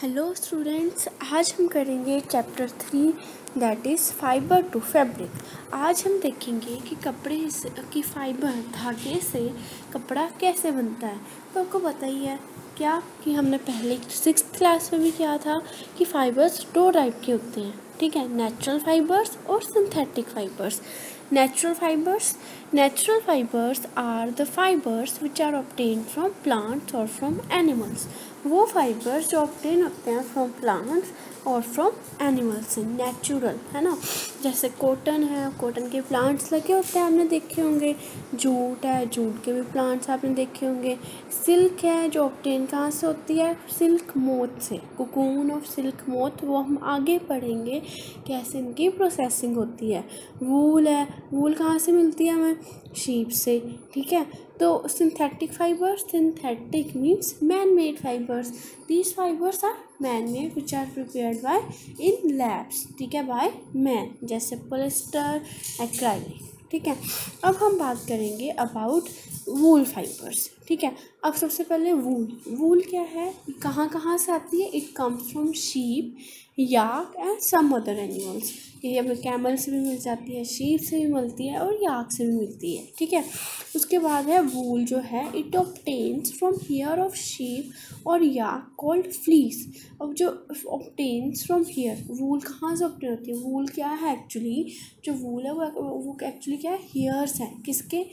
Hello students, आज हम करेंगे chapter 3 that is fibre to fabric. आज हम देखेंगे कि कपड़े की फाइबर धागे से कपड़ा कैसे बनता है। तो आपको पता ही है क्या कि हमने पहले 6th क्लास में भी किया था कि फाइबर्स दो टाइप के होते हैं, ठीक है, नेचुरल फाइबर्स और synthetic fibres. Natural fibers are the fibers which are obtained from plants or from animals. वो फाइबर्स जो ऑब्टेन होते हैं फ्रॉम प्लांट्स और फ्रॉम एनिमल्स से, नेचुरल है ना। जैसे कॉटन है, कॉटन के प्लांट्स लगे होते हैं, आपने देखे होंगे। जूट है, जूट के भी प्लांट्स आपने देखे होंगे। सिल्क है जो ऑब्टेन कहाँ से होती है, सिल्क मोथ से, कोकून ऑफ सिल्क मोथ, वो हम आगे पढ़ेंगे कैसे इनकी प्रोसेसिंग होती है। वूल है, वूल कहाँ से मिलती है हमें, शीप से, ठीक है। तो synthetic fibres, synthetic means man made fibres. These fibres are man made which are prepared by in labs, ठीक है, बाय मैन, जैसे पॉलिस्टर, एक्राइलिक, ठीक है। अब हम बात करेंगे अबाउट वूल फाइबर्स, ठीक है। अब सबसे पहले वूल क्या है, कहाँ कहाँ से आती है, it comes from sheep, yak and some other animals. ये हमें कैमल से भी मिल जाती है, शीप से भी मिलती है और याक से भी मिलती है, ठीक है। उसके बाद है वूल जो है, it obtains from here of sheep और याक कॉल्ड फ्लीस। अब जो ऑब्टेन्स फ्रॉम हेयर, वूल कहाँ से ऑब्टेन होती है, वूल क्या है एक्चुअली, जो वूल है वो एक्चुअली क्या है, हेयर्स हैं, किसके,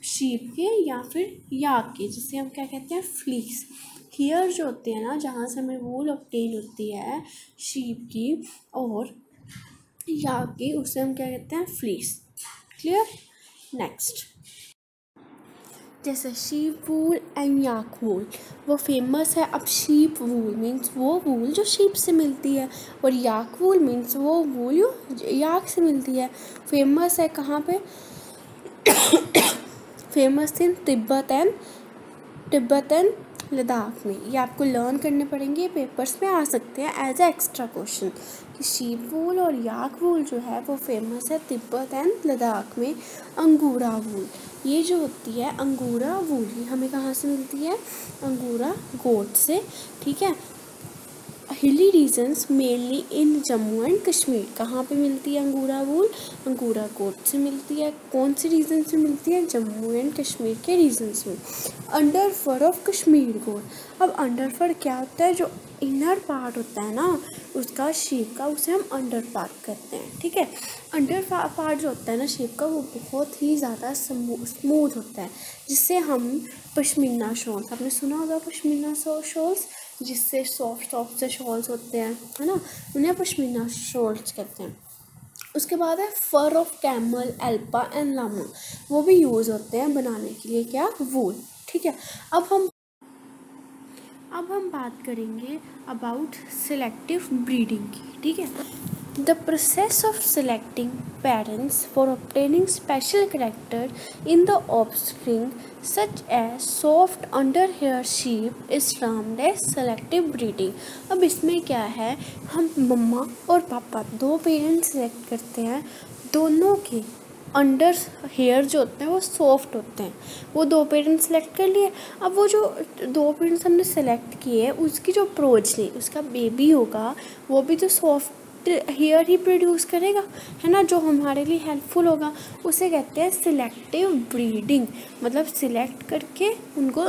शीप के या फिर याक के, जिसे हम क्या कहते हैं, फ्लीस। हेयर जो होते हैं ना, जहाँ से हमें वूल ऑब्टेन होती है शीप की और याक की, उसे हम क्या कहते हैं, फ्लीस। क्लियर। नेक्स्ट, जैसे शीप वूल एंड याक वूल, वो फेमस है। अब शीप वूल मीन्स वो वूल जो शीप से मिलती है, और याक वूल मीन्स वो वूल जो याक से मिलती है। फेमस है कहाँ पे, famous in Tibet and Ladakh में। ये आपको लर्न करने पड़ेंगे, पेपर्स में आ सकते हैं एज ए एक्स्ट्रा क्वेश्चन कि शीप वूल और याक वूल जो है वो फेमस है तिब्बत एंड लद्दाख में। अंगूरा वूल, ये जो होती है अंगूरा वूल, ये हमें कहाँ से मिलती है, अंगूरा गोट से, ठीक है। Hilly regions mainly in Jammu and Kashmir, कहाँ पे मिलती है अंगूरा वूल, अंगूरा गोट से मिलती है। कौन से रीजन से मिलती है, जम्मू एंड कश्मीर के रीजन्स में। अंडर फर ऑफ कश्मीर गोट, अब अंडर फर क्या होता है, जो इनर पार्ट होता है ना उसका, शीप का, उसे हम अंडर पार्ट कहते हैं, ठीक है। अंडर पार्ट जो होता है ना शीप का, वो बहुत ही ज़्यादा स्मूथ होता है, जिससे हम पश्मीना शॉल्स, आपने सुना होगा पश्मीना शॉल्स, जिससे सॉफ्ट से शॉल्स होते हैं, है ना, उन्हें पश्मीना शॉल्स कहते हैं। उसके बाद है fur of camel, alpaca and llama, वो भी यूज़ होते हैं बनाने के लिए, क्या, वूल, ठीक है। अब हम बात करेंगे अबाउट सिलेक्टिव ब्रीडिंग की, ठीक है। The process of selecting parents for obtaining special character in the offspring, such as soft underhair sheep, is termed as selective breeding. अब इसमें क्या है, हम मम्मा और पापा दो पेरेंट्स सेलेक्ट करते हैं, दोनों के अंडर हेयर जो होते हैं वो सॉफ्ट होते हैं, वो दो पेरेंट्स सेलेक्ट कर लिए। अब वो जो दो पेरेंट्स हमने सेलेक्ट किए, उसकी जो प्रोजनी, उसका बेबी होगा, वो भी तो सॉफ्ट हेयर ही प्रोड्यूस करेगा, है ना, जो हमारे लिए हेल्पफुल होगा। उसे कहते हैं सिलेक्टिव ब्रीडिंग, मतलब सिलेक्ट करके उनको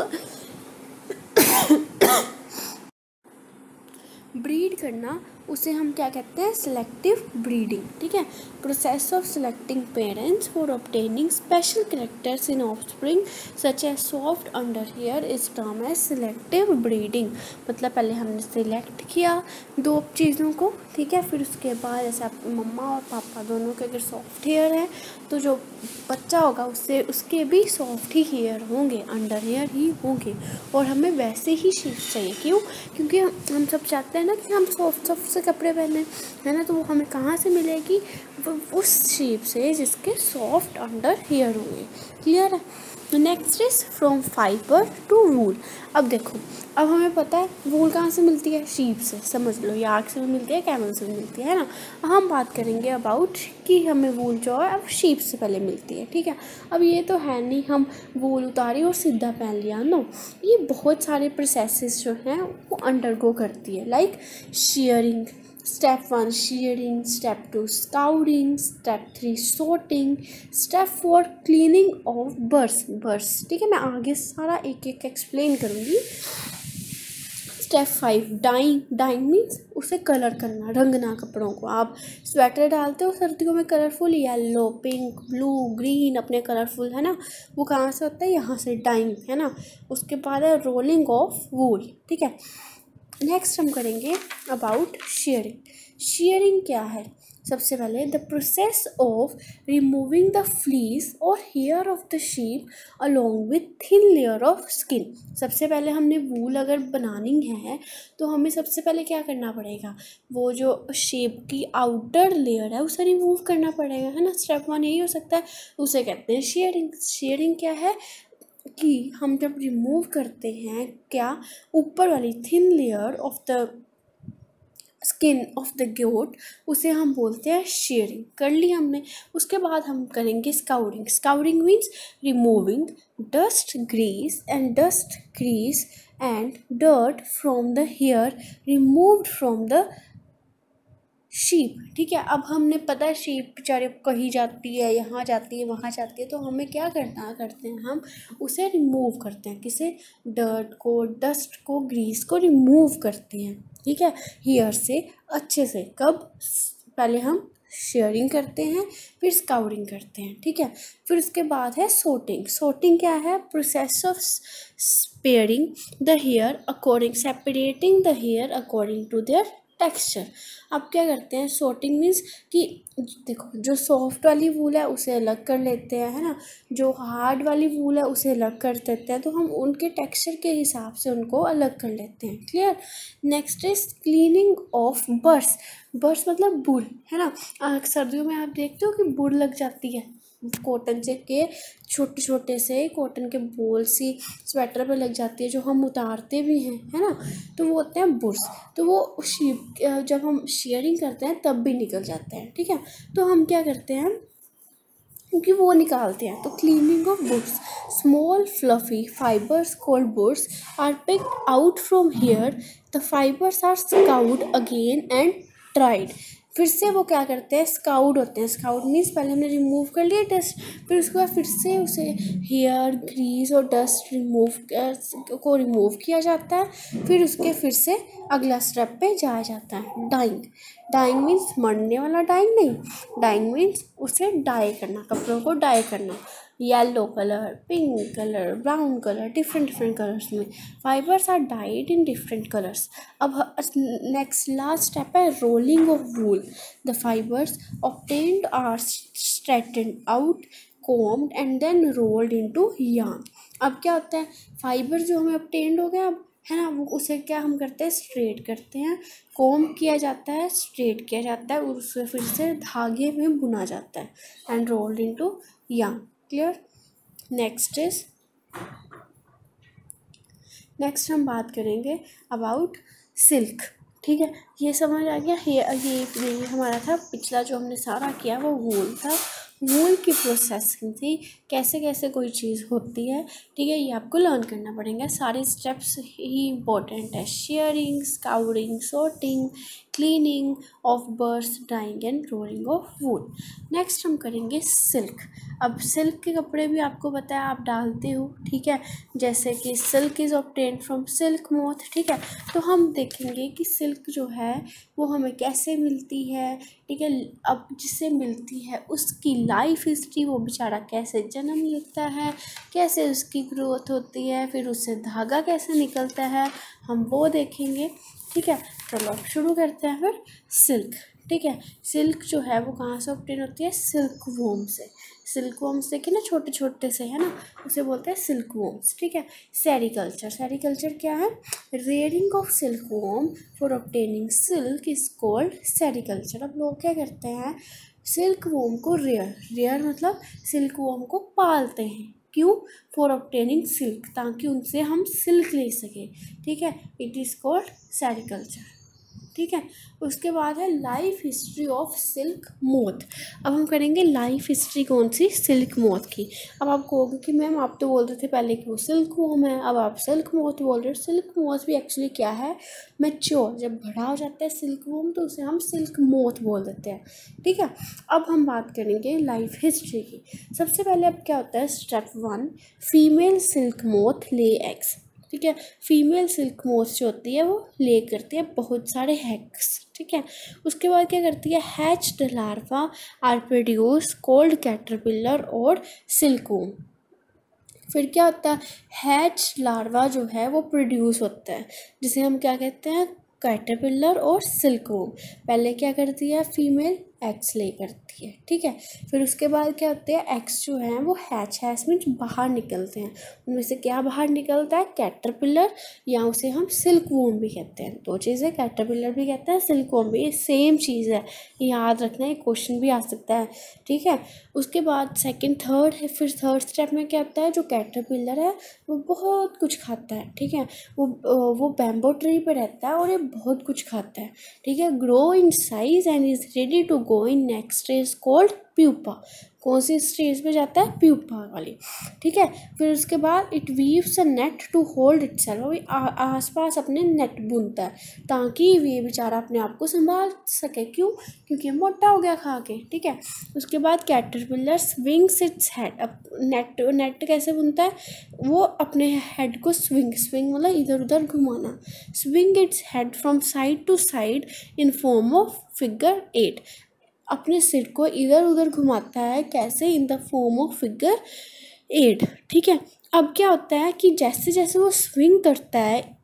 ब्रीड करना, उसे हम क्या कहते हैं, सिलेक्टिव ब्रीडिंग, ठीक है। Process of selecting parents for obtaining special characters in offspring such as soft under hair is term as selective breeding. मतलब पहले हमने सिलेक्ट किया दो चीज़ों को, ठीक है, फिर उसके बाद जैसे आप मम्मा और पापा दोनों के अगर सॉफ्ट हेयर है, तो जो बच्चा होगा उसके भी सॉफ्ट ही हेयर होंगे, अंडर हेयर ही होंगे, और हमें वैसे ही शीप चाहिए। क्यों, क्योंकि हम सब चाहते हैं ना कि हम सॉफ्ट से से कपड़े पहने, है ना, तो वो हमें कहाँ से मिलेगी, वो उस शेप से जिसके सॉफ्ट अंडर हेयर होंगे। क्लियर है। Next is from fibre to wool. अब देखो, अब हमें पता है वूल कहाँ से मिलती है, शीप से, समझ लो, यार्क से भी मिलती है, कैमल से भी मिलती है ना। हम बात करेंगे अबाउट कि हमें वूल जो है अब शीप से पहले मिलती है, ठीक है। अब ये तो है नहीं हम वूल उतारी और सीधा पहन लिया, नो, ये बहुत सारे प्रोसेसेस जो हैं वो अंडरगो करती है, like shearing, step 1 shearing, step 2 scouring, step 3 sorting, step 4 cleaning of burrs, ठीक है। मैं आगे सारा एक एक एक्सप्लेन करूँगी। स्टेप 5 डाइंग मीन्स उसे कलर करना, रंगना कपड़ों को। आप स्वेटर डालते हो सर्दियों में colourful, yellow, pink, blue, green, अपने कलरफुल, है ना, वो कहाँ से होता है, यहाँ से, डाइंग, है ना। उसके बाद है रोलिंग ऑफ वूल, ठीक है। नेक्स्ट हम करेंगे अबाउट शेयरिंग क्या है। सबसे पहले the process of removing the fleece और hair of the sheep along with thin layer of skin. सबसे पहले हमने वूल अगर बनानी है तो हमें सबसे पहले क्या करना पड़ेगा, वो जो शेप की आउटर लेयर है उसे रिमूव करना पड़ेगा, है ना। स्टेप 1 यही हो सकता है, उसे कहते हैं शेयरिंग क्या है कि हम जब रिमूव करते हैं क्या, ऊपर वाली thin layer of the skin of the goat, उसे हम बोलते हैं शेयरिंग। कर ली हमने। उसके बाद हम करेंगे scouring means removing dust grease and dirt from the hair removed from the sheep, ठीक है। अब हमने पता है शीप बेचारे कहीं जाती है, यहाँ जाती है, वहाँ जाती है, तो हमें क्या करते हैं, हम उसे रिमूव करते हैं, किसे, डर्ट को, डस्ट को, ग्रीस को रिमूव करते हैं, ठीक है, हेयर से अच्छे से। कब, पहले हम शेयरिंग करते हैं, फिर स्काउरिंग करते हैं, ठीक है। फिर उसके बाद है सोटिंग क्या है, process of separating the hair according to their texture. अब क्या करते हैं, सोर्टिंग मीन्स कि देखो जो सॉफ्ट वाली वूल है उसे अलग कर लेते हैं, है ना, जो हार्ड वाली वूल है उसे अलग कर देते हैं, तो हम उनके टेक्सचर के हिसाब से उनको अलग कर लेते हैं। Clear. Next is cleaning of burrs मतलब बुर, है ना। सर्दियों में आप देखते हो कि बुर लग जाती है, कॉटन से के छोटे छोटे से कॉटन के बोल सी स्वेटर पे लग जाती है, जो हम उतारते भी हैं, है ना, तो वो होते हैं बुर्स। तो वो जब हम शेयरिंग करते हैं तब भी निकल जाते हैं, ठीक है। तो हम क्या करते हैं, क्योंकि वो निकालते हैं, तो cleaning of burrs, small fluffy fibres called burrs are picked out from hair, the fibres are scoured again and dried. फिर से वो क्या करते हैं, स्काउड होते हैं। स्काउड मीन्स पहले हमने रिमूव कर लिया डस्ट, फिर उसके बाद फिर से उसे हेयर, ग्रीस और डस्ट को रिमूव किया जाता है, फिर उसके फिर से अगला स्टेप पे जाया जाता है, डाइंग मीन्स मरने वाला डाइंग नहीं, डाइंग मीन्स उसे डाई करना, कपड़ों को डाई करना, yellow colour, pink colour, brown colour, different colours में fibres are dyed in different colours. अब नेक्स्ट लास्ट स्टेप है rolling of wool, the fibres obtained are straightened out, combed and then rolled into yarn। अब क्या होता है, fibre जो हमें obtained हो गया अब, है ना, वो उसे क्या हम करते हैं, स्ट्रेट करते हैं, कॉम्ब किया जाता है, स्ट्रेट किया जाता है और उसे फिर से धागे में बुना जाता है, and rolled into yarn। Clear. Next हम बात करेंगे अबाउट सिल्क, ठीक है। ये समझ आ गया, ये हमारा था पिछला जो हमने सारा किया वो वूल था, वूल की प्रोसेसिंग थी, कैसे कैसे कोई चीज़ होती है, ठीक है, ये आपको लर्न करना पड़ेगा, सारे स्टेप्स ही इम्पोर्टेंट है, shearing, scouring, sorting, cleaning of birds, dyeing and rolling of wool. Next हम करेंगे सिल्क। अब सिल्क के कपड़े भी आपको पता है आप डालते हो, ठीक है, जैसे कि silk is obtained from silk moth, ठीक है। तो हम देखेंगे कि सिल्क जो है वो हमें कैसे मिलती है, ठीक है। अब जिससे मिलती है उसकी लाइफ हिस्ट्री, वो बेचारा कैसे जन्म लेता है, कैसे उसकी ग्रोथ होती है, फिर उससे धागा कैसे निकलता है, हम वो देखेंगे, ठीक है। चलो अब शुरू करते हैं फिर सिल्क, ठीक है। सिल्क जो है वो कहाँ से ऑब्टेन होती है, सिल्क वूम से। सिल्कवॉर्म्स देखे ना, छोटे छोटे से है ना, उसे बोलते हैं सिल्कवॉर्म्स, ठीक है। सेरिकल्चर, सेरिकल्चर क्या है? Rearing of silkworm for obtaining silk is called sericulture. अब लोग क्या करते हैं, सिल्कवॉर्म को रेयर मतलब सिल्कवॉर्म को पालते हैं, क्यों? फॉर ऑब्टेनिंग सिल्क, ताकि उनसे हम सिल्क ले सकें, ठीक है। इट इज़ कॉल्ड सेरिकल्चर, ठीक है। उसके बाद है life history of silk moth. अब हम करेंगे लाइफ हिस्ट्री कौन सी? सिल्क मोथ की। अब आप कहोगे कि मैम आप तो बोल रहे थे पहले कि वो सिल्क वॉर्म है, अब आप सिल्क मोथ बोल रहे हो। सिल्क मोथ भी एक्चुअली क्या है? मैच्योर, जब बड़ा हो जाता है सिल्क वॉर्म तो उसे हम सिल्क मोथ बोल देते हैं, ठीक है। अब हम बात करेंगे लाइफ हिस्ट्री की। सबसे पहले अब क्या होता है? Step 1, female silk moth lay eggs, ठीक है। फीमेल सिल्क मोथ जो होती है वो ले करती है बहुत सारे एग्स, ठीक है। उसके बाद क्या करती है? Hatched larva are produce called caterpillar और सिल्कवॉर्म। फिर क्या होता है? हैच लार्वा जो है वो प्रोड्यूस होता है, जिसे हम क्या कहते हैं? कैटरपिलर और सिल्कवॉर्म। पहले क्या करती है? फीमेल एग्स ले करती है, ठीक है। फिर उसके बाद क्या होते हैं? एग्स जो हैं वो हैच मीन्स बाहर निकलते हैं। उनमें से क्या बाहर निकलता है? कैटरपिलर, या उसे हम सिल्कवॉर्म भी कहते हैं। दो चीज़ें, कैटरपिलर भी कहते हैं, सिल्कवॉर्म भी, ये सेम चीज़ है, याद रखना, ये क्वेश्चन भी आ सकता है, ठीक है। उसके बाद सेकंड थर्ड है, फिर थर्ड स्टेप में क्या होता है? जो कैटरपिलर है वो बहुत कुछ खाता है, ठीक है। वो बैम्बो ट्री पे रहता है और ये बहुत कुछ खाता है, ठीक है। Grow in size and is ready to go in next stage called pupa. कौन सी स्टेज पे जाता है? प्यूपा वाली, ठीक है। फिर उसके बाद it weaves a net to hold itself, वो आसपास अपने नेट बुनता है ताकि ये बेचारा अपने आप को संभाल सके, क्यों? क्योंकि मोटा हो गया खा के, ठीक है। उसके बाद कैटरपिलर स्विंग्स इट्स हेड। अब नेट कैसे बुनता है? वो अपने हेड को स्विंग मतलब इधर उधर घुमाना, swing its head from side to side in form of figure 8। अपने सिर को इधर उधर घुमाता है, कैसे? In the form of figure 8, ठीक है। अब क्या होता है कि जैसे जैसे वो स्विंग करता है,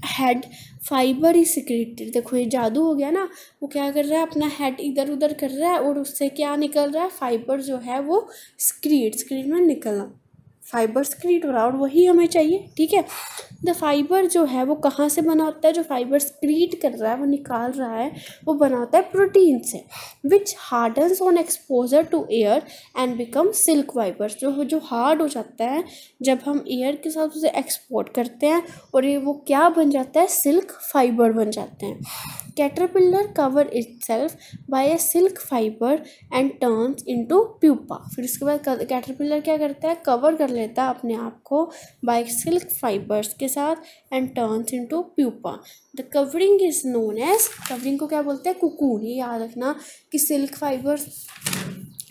हेड फाइबर ही सिक्रेटेड, देखो ये जादू हो गया ना। वो क्या कर रहा है? अपना हेड इधर उधर कर रहा है और उससे क्या निकल रहा है? फाइबर जो है वो स्क्रीट में निकलना, फाइबर स्क्रीट हो रहा है, और वही हमें चाहिए, ठीक है। द फाइबर जो है वो कहाँ से बना होता है? जो फाइबर स्क्रीट कर रहा है, वो निकाल रहा है, वो बना होता है प्रोटीन से, which hardens on exposure to air and become silk fibre. जो हार्ड हो जाता है जब हम एयर के साथ उसे एक्सपोर्ट करते हैं, और ये वो क्या बन जाता है? सिल्क फाइबर बन जाते हैं। Caterpillar cover itself by a silk fibre and turns into pupa. फिर उसके बाद कैटरपिलर क्या करता है? कवर कर लेता है अपने आप को बाय सिल्क फाइबर्स के साथ and turns into pupa. The covering is known as, covering को क्या बोलते हैं? कुकून। ये याद रखना कि सिल्क फाइबर्स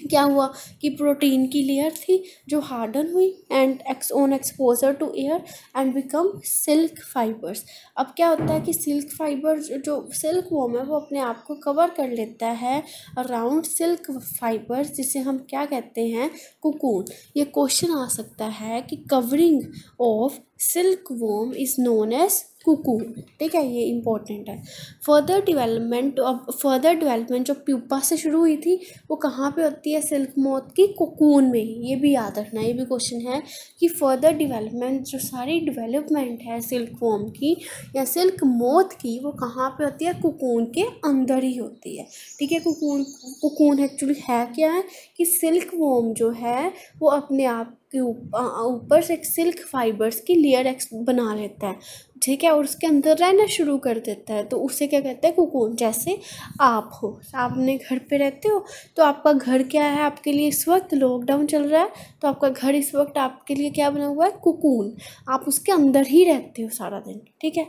क्या हुआ कि प्रोटीन की लेयर थी जो हार्डन हुई and on exposure to air and become silk fibres. अब क्या होता है कि सिल्क फाइबर जो सिल्क वॉर्म है वो अपने आप को कवर कर लेता है अराउंड सिल्क फाइबर्स, जिसे हम क्या कहते हैं? कुकून। ये क्वेश्चन आ सकता है कि covering of silk worm is known as cocoon, ठीक है। ये इंपॉर्टेंट है। फर्दर डेवलपमेंट जो प्यूपा से शुरू हुई थी वो कहाँ पे होती है? सिल्क मोथ की कुकून में ही। ये भी याद रखना, ये भी क्वेश्चन है कि फर्दर डेवलपमेंट, जो सारी डेवलपमेंट है सिल्क वॉर्म की या सिल्क मोथ की, वो कहाँ पे होती है? कुकून के अंदर ही होती है, ठीक है। कुकून एक्चुअली है क्या है कि सिल्क वॉर्म जो है वो अपने आप के ऊपर से एक सिल्क फाइबर्स की लेयर बना लेता है, ठीक है, और उसके अंदर रहना शुरू कर देता है, तो उसे क्या कहते हैं? कुकून। जैसे आप हो, आप अपने घर पे रहते हो, तो आपका घर क्या है आपके लिए? इस वक्त लॉकडाउन चल रहा है तो आपका घर इस वक्त आपके लिए क्या बना हुआ है? कुकून। आप उसके अंदर ही रहते हो सारा दिन, ठीक है।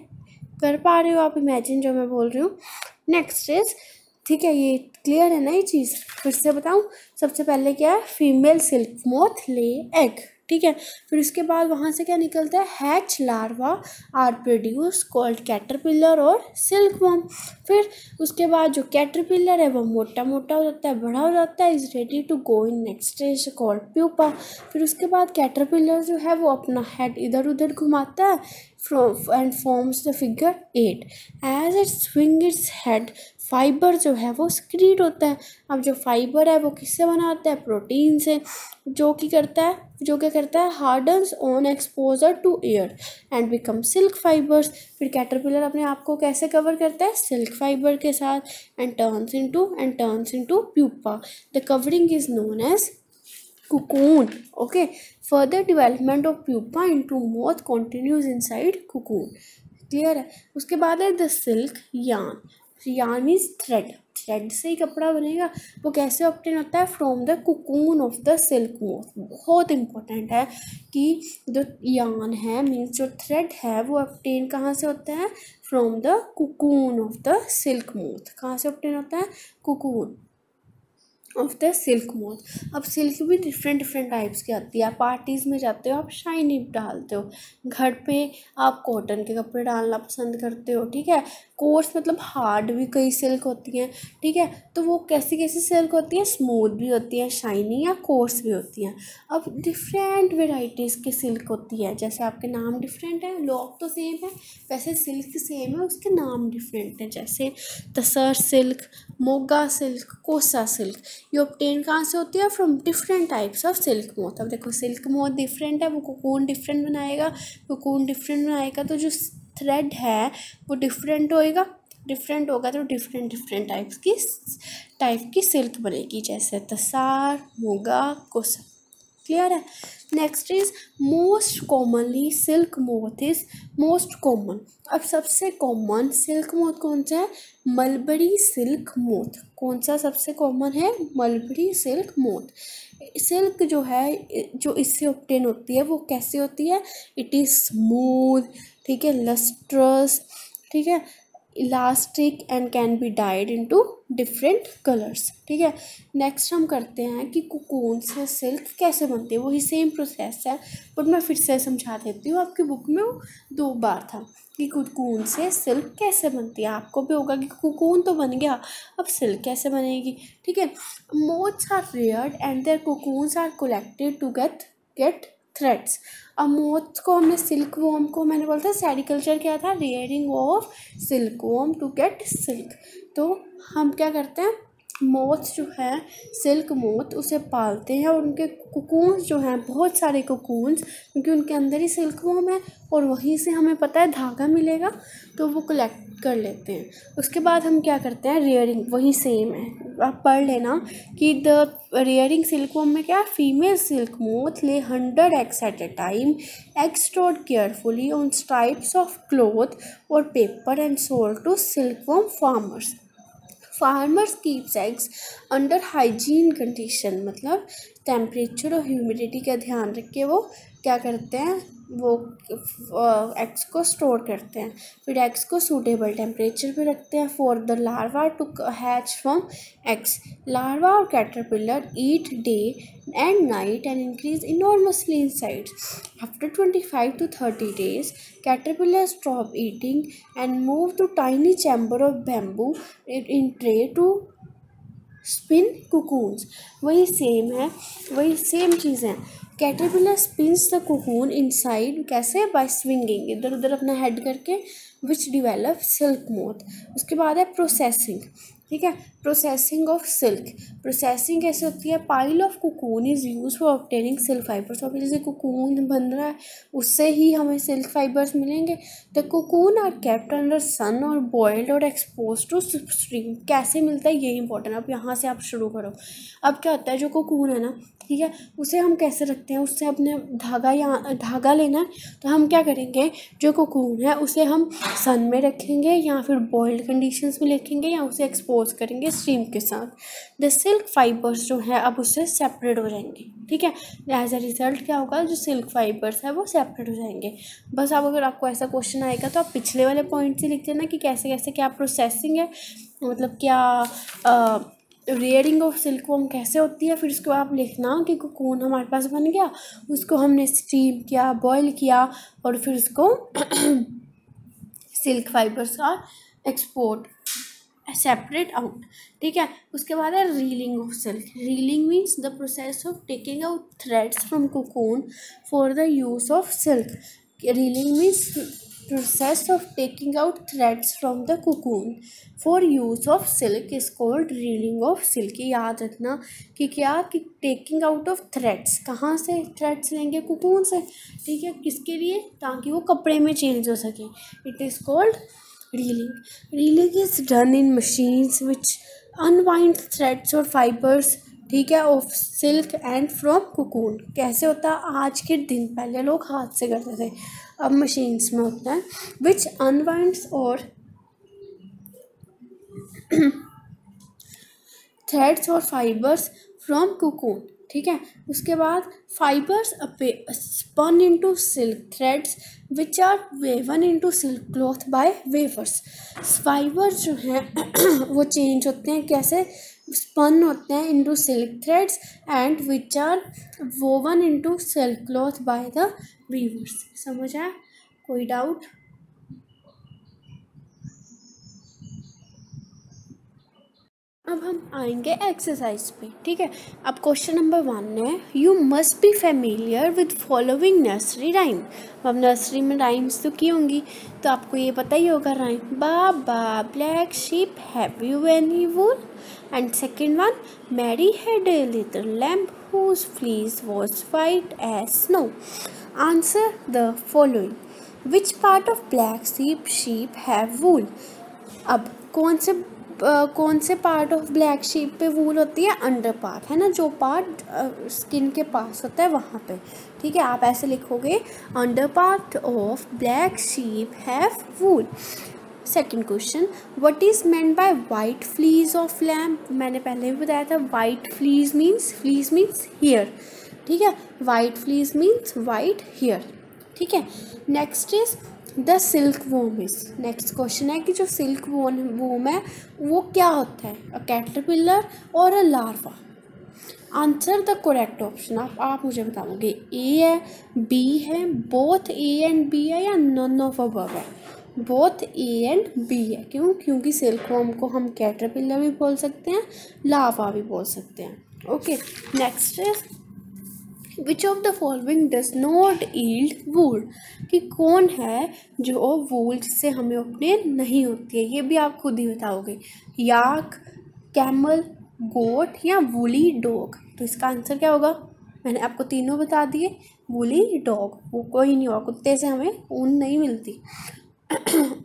कर पा रहे हो आप इमेजिन जो मैं बोल रही हूँ? नेक्स्ट इज, ठीक है, ये क्लियर है ना ये चीज़? फिर से बताऊँ, सबसे पहले क्या है? फीमेल सिल्क मोथ ले एग, ठीक है। फिर उसके बाद वहाँ से क्या निकलता है? Hatch larva are produce called caterpillar और सिल्कवॉर्म। फिर उसके बाद जो कैटरपिलर है वो मोटा मोटा हो जाता है, बड़ा हो जाता है, is ready to go in next stage called pupa. फिर उसके बाद कैटरपिलर जो है वो अपना हेड इधर उधर घुमाता है and forms the figure 8. As it swings its head fibre जो है वो सिक्रीट होता है। अब जो फाइबर है वो किससे बना होता है? प्रोटीन से, जो क्या करता है? Hardens on exposure to air and become silk fibres. फिर कैटरपिलर अपने आप को कैसे कवर करता है? सिल्क फाइबर के साथ, and turns into pupa. The covering is known as cocoon. Okay, further development of pupa into moth continues inside cocoon. Clear है? उसके बाद है the silk yarn. Yarn means thread. Thread से ही कपड़ा बनेगा. वो कैसे ऑब्टेन होता है? From the cocoon of the silk moth. बहुत इंपॉर्टेंट है कि जो यार्न है मीन्स जो थ्रेड है वो ऑब्टेन कहाँ से होता है? From the cocoon of the silk moth. कहाँ से ऑब्टेन होता है? Cocoon of the silk moth. अब सिल्क भी डिफरेंट टाइप्स की आती है. आप पार्टीज़ में जाते हो, आप शाइनी डालते हो. घर पे आप कॉटन के कपड़े डालना पसंद करते हो. ठीक है. कोर्स मतलब हार्ड भी कई सिल्क होती हैं. ठीक है. तो वो कैसी सिल्क होती है? स्मूथ भी होती है, शाइनी या कोर्स भी होती हैं. अब डिफरेंट वेराइटीज़ की सिल्क होती है. जैसे आपके नाम डिफरेंट है, लोग तो सेम है, वैसे सिल्क सेम है, उसके नाम डिफरेंट हैं. जैसे तसर सिल्क, मोगा सिल्क, कोसा सिल्क. ये ऑब्टेन कहाँ से होती है? From different types of silk moth. अब देखो सिल्क मोथ डिफरेंट है, वो कोकून डिफरेंट बनाएगा. तो जो थ्रेड है वो डिफरेंट होगा तो डिफरेंट टाइप की सिल्क बनेगी. जैसे तसार, मोगा, कोसा. क्लियर है? Next is most commonly silk moth is most common. अब सबसे कॉमन सिल्क मोथ कौन सा है? Mulberry silk moth. कौन सा सबसे कॉमन है? Mulberry silk moth. सिल्क जो है जो इससे ऑब्टेन होती है वो कैसे होती है? It is smooth. ठीक है. लस्ट्रस. ठीक है. Elastic and can be died into different colours. ठीक है. नेक्स्ट हम करते हैं कि कोकून से सिल्क कैसे बनती है. वही सेम प्रोसेस है बट मैं फिर से समझा देती हूँ. आपकी बुक में वो 2 बार था कि कोकून से सिल्क कैसे बनती है. आपको भी होगा कि कोकून तो बन गया, अब सिल्क कैसे बनेगी. ठीक है. Moths are reared and their cocoons are collected to get threads. अब मोथ को हमने सिल्क वॉर्म को मैंने बोला था सेरिकल्चर क्या था? Rearing of silk worm to get silk. तो हम क्या करते हैं? मोथ जो है सिल्क मोथ उसे पालते हैं और उनके कोकून्स जो हैं बहुत सारे कोकून्स, क्योंकि उनके अंदर ही सिल्क वॉर्म है और वहीं से हमें पता है धागा मिलेगा तो वो कलेक्ट कर लेते हैं. उसके बाद हम क्या करते हैं? रेयरिंग. वही सेम है, आप पढ़ लेना कि द रेयरिंग सिल्क वॉर्म में क्या? फीमेल सिल्क मोथ ले 100 eggs at a time. Eggs stored carefully on strips of cloth or paper and sold to silkworm farmers. Farmers keeps eggs under hygiene condition. मतलब temperature और humidity का ध्यान रख के वो क्या करते हैं? वो एग्स को स्टोर करते हैं. फिर एग्स को सूटेबल टेम्परेचर पे रखते हैं for the larva to hatch from eggs. Larva or caterpillar eat day and night and increase enormously in size. After 25 to 30 days, caterpillars stop eating and move to tiny chamber of bamboo in tray to spin cocoons. वही same है, वही same चीज़ है. Caterpillar spins the cocoon inside. कैसे? By swinging, इधर उधर अपना head करके, विच डिवेलप सिल्क मोथ. उसके बाद है प्रोसेसिंग. ठीक है. Processing of silk. प्रोसेसिंग कैसे होती है? Pile of cocoon is use for obtaining silk fibres. अभी जैसे कोकून बन रहा है उससे ही हमें सिल्क फाइबर्स मिलेंगे. The cocoon are kept under sun or boiled और एक्सपोज टू स्ट्रीम. कैसे मिलता है ये इंपॉर्टेंट. अब यहाँ से आप शुरू करो. अब क्या होता है? जो कोकून है ना, ठीक है, उसे हम कैसे रखते हैं? उससे अपने धागा लेना है तो हम क्या करेंगे? जो कोकून है उसे हम सन में रखेंगे या फिर बॉइल्ड कंडीशंस में रखेंगे या उसे एक्सपोज करेंगे स्ट्रीम के साथ. द सिल्क फाइबर्स जो है अब उससे सेपरेट हो जाएंगे. ठीक है. एज अ रिजल्ट क्या होगा? जो सिल्क फाइबर्स है वो सेपरेट हो जाएंगे. बस अब अगर आपको ऐसा क्वेश्चन आएगा तो आप पिछले वाले पॉइंट से लिख देना कि कैसे कैसे क्या प्रोसेसिंग है, मतलब क्या रेयरिंग ऑफ सिल्क वॉर्म कैसे होती है. फिर उसको आप लिखना कि कोकून हमारे पास बन गया, उसको हमने स्टीम किया, बॉयल किया और फिर उसको सिल्क फाइबर्स का एक्सपोर्ट सेपरेट आउट. ठीक है. उसके बाद है reeling of silk. Reeling means the process of taking out threads from cocoon for the use of silk. Reeling means process of taking out threads from the cocoon for use of silk is called reeling of silk। याद रखना कि क्या कि taking out of threads, कहाँ से threads लेंगे? Cocoon से, ठीक है। किसके लिए? ताकि वो कपड़े में चेंज हो सके। It is called reeling. Reeling is done in machines which unwind threads और फाइबर्स, ठीक है, of silk and from cocoon. कैसे होता है? आज के दिन पहले लोग हाथ से करते थे, अब मशीन्स में होता है। विच अनवाइंड्स और थ्रेड्स और फाइबर्स फ्रॉम कुकून, ठीक है। उसके बाद fibres spun into silk threads which are woven into silk cloth by weavers. Fibres जो हैं वो चेंज होते हैं, कैसे? स्पन होते हैं into silk threads and which are woven into silk cloth by the weavers. समझ आया? कोई डाउट? अब हम आएंगे एक्सरसाइज पे, ठीक है। अब क्वेश्चन नंबर 1 है, you must be familiar with following nursery rhyme. अब नर्सरी में राइम्स तो की होंगी, तो आपको ये पता ही होगा rhyme. Baa baa black sheep have you any wool. And second one, Mary had a little lamp whose fleece was white as snow. Answer the following. Which part of black sheep have wool? अब कौन से part of black sheep पे वूल होती है? Under part, है ना, जो part skin के पास होता है वहाँ पे, ठीक है। आप ऐसे लिखोगे, under part of black sheep have wool. Second question, what is meant by white fleas of lamp? मैंने पहले भी बताया था, वाइट फ्लीज मीन्स हेयर, ठीक है। White fleece means white hair, ठीक है। Next is the silk worm is. Next question है कि जो सिल्क वोम है वो क्या होता है? अ कैटरपिलर और a larva. Answer the correct option. आप मुझे बताओगे, ए है, बी है, बोथ ए एंड बी है, या नन ऑफ अबव है? बोथ ए एंड बी है। क्यों? क्योंकि सिल्क वोम को हम कैटरपिलर भी बोल सकते हैं, लार्वा भी बोल सकते हैं। Okay, next is which of the following does not yield wool. कि कौन है जो वूल जिससे हमें ऑब्टेन नहीं होती है? ये भी आप खुद ही बताओगे, याक, कैमल, गोट या वूली डॉग। तो इसका आंसर क्या होगा? मैंने आपको तीनों बता दिए। वूली डॉग, वो कोई नहीं होगा, कुत्ते से हमें ऊन नहीं मिलती।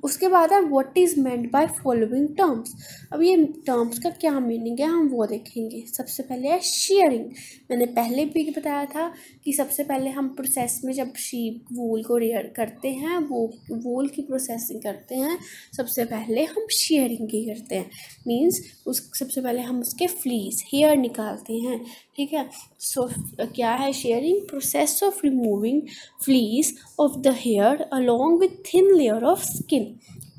उसके बाद है what is meant by following terms. अब ये टर्म्स का क्या मीनिंग है हम वो देखेंगे। सबसे पहले है शेयरिंग। मैंने पहले भी बताया था कि सबसे पहले हम प्रोसेस में जब शीप वूल को रेयर करते हैं, वो वूल की प्रोसेसिंग करते हैं, सबसे पहले हम शेयरिंग की करते हैं। मीन्स सबसे पहले हम उसके फ्लीस, हेयर निकालते हैं, ठीक है। सो क्या है shearing? Process of removing fleece of the hair along with thin layer of skin,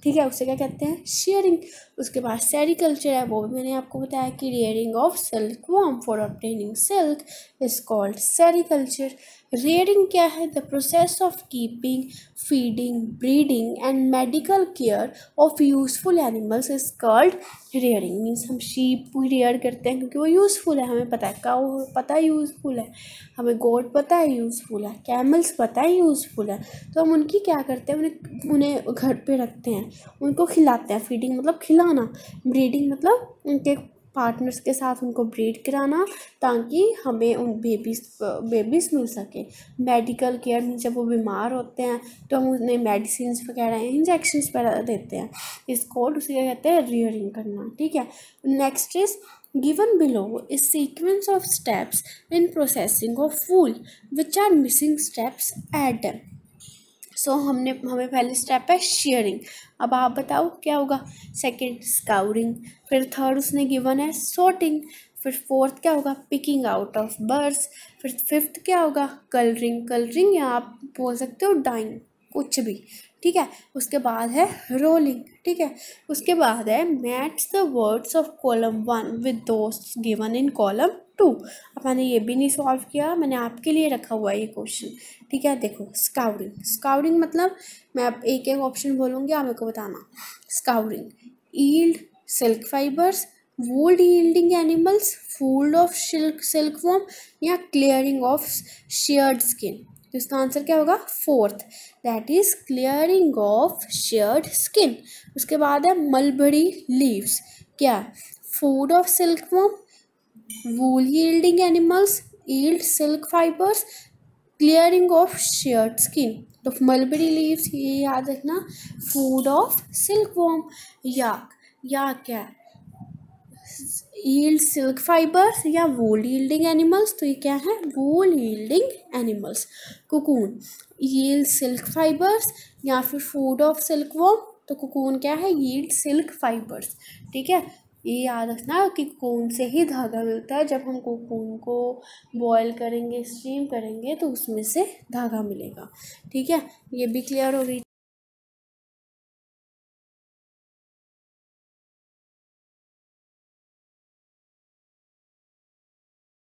ठीक है, उसे क्या कहते हैं? शेयरिंग। उसके बाद सेरिकल्चर है, वो भी मैंने आपको बताया कि rearing of silk warm for obtaining silk is called sericulture. Rearing क्या है? The process of keeping, feeding, breeding and medical care of useful animals is called rearing. Means हम शीप भी रेयर करते हैं क्योंकि वो यूज़फुल है, हमें पता है। काऊ पता है यूज़फुल है, हमें गोट पता है यूज़फुल है, कैमल्स पता है यूज़फुल है, तो हम उनकी क्या करते हैं? उन्हें घर पे रखते हैं, उनको खिलाते हैं। फीडिंग मतलब खिलाना, ब्रीडिंग मतलब उनके पार्टनर्स के साथ उनको ब्रीड कराना ताकि हमें उन बेबीज़ मिल सके। मेडिकल केयर मीन्स जब वो बीमार होते हैं तो हम उन्हें मेडिसिन वगैरह, इंजेक्शंस वगैरह देते हैं। इसको उसे क्या कहते हैं? रियरिंग करना, ठीक है। Next is given below is sequence of steps in processing of wool which are missing steps add them. So हमें पहले स्टेप है शेयरिंग। अब आप बताओ क्या होगा? सेकंड स्काउरिंग, फिर थर्ड उसने गिवन है सॉर्टिंग, फिर फोर्थ क्या होगा? पिकिंग आउट ऑफ बर्ड्स, फिर फिफ्थ क्या होगा? कलरिंग या आप बोल सकते हो डाइंग, कुछ भी, ठीक है। उसके बाद है रोलिंग, ठीक है। उसके बाद है match the words of column 1 with दोस्त गिवन इन कॉलम 2। अब मैंने ये भी नहीं सॉल्व किया, मैंने आपके लिए रखा हुआ है ये क्वेश्चन, ठीक है। देखो, स्काउरिंग मतलब मैं अब एक एक ऑप्शन बोलूँगी, आप मेरे को बताना। Scouring, yield silk fibres, wool yielding animals, food of silk worm, या क्लियरिंग ऑफ शेयर्ड स्किन। तो इसका आंसर क्या होगा? Fourth, that is clearing of sheared skin. उसके बाद है मलबरी लीव्स, क्या? Food of silkworm, wool yielding animals yield silk fibers, clearing of sheared skin। तो मलबरी लीव्स ये याद रखना, फूड ऑफ सिल्कवर्म। याक क्या है? यील्ड सिल्क फाइबर्स या वूल यील्डिंग एनिमल्स, तो ये क्या है? Wool yielding animals. Cocoon yield silk fibres या फिर फूड ऑफ सिल्कवर्म, तो कुकून क्या है? Yield silk fibres. ठीक है, ये याद रखना कि कोकून से ही धागा मिलता है। जब हम कोकून को बॉयल करेंगे, स्टीम करेंगे, तो उसमें से धागा मिलेगा। ठीक है, ये भी क्लियर हो गई।